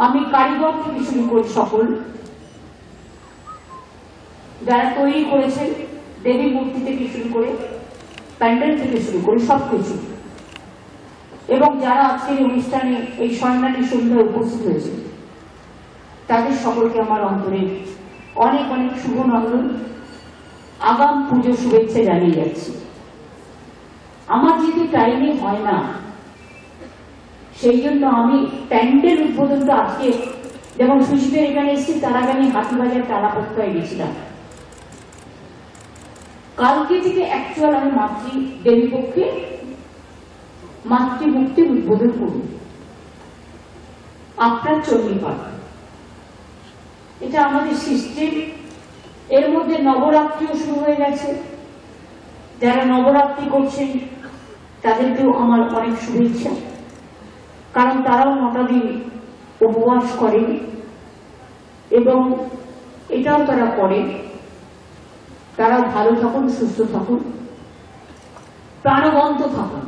আমি কারিগর থেকে শুরু করে সকল যারা তৈরি করেছেন, দেবী মূর্তি থেকে শুরু করে প্যান্ডেল থেকে শুরু করে সবকিছু, এবং যারা আজকের অনুষ্ঠানে এই স্বর্ণালী সন্ধ্যায় উপস্থিত হয়েছে, তাদের সকলকে আমার অন্তরে অনেক অনেক শুভ নন্দন, আগাম পুজো শুভেচ্ছা জানিয়ে যাচ্ছি। আমার যেহেতু টাইমে হয় না, সেই জন্য আমি প্যান্ডেল উদ্বোধনটা আজকে, যেমন সুশীতের এখানে এসেছি, তার আগে আমি হাতিবাজার তালাপত্রায় গেছিলাম। কালকে থেকে অ্যাকচুয়াল আমি দেবী পক্ষে মাতৃমূর্তির উদ্বোধন করব। আপনার চণ্ডীপাঠ, এটা আমাদের সিস্টেম। এর মধ্যে নবরাত্রিও শুরু হয়ে গেছে। যারা নবরাত্রি করছেন তাদেরকেও আমার অনেক শুভেচ্ছা, কারণ তারাও 9টা দিন উপবাস করেন এবং এটাও তারা করে। তারা ভালো থাকুন, সুস্থ থাকুন, প্রাণবন্ত থাকুন।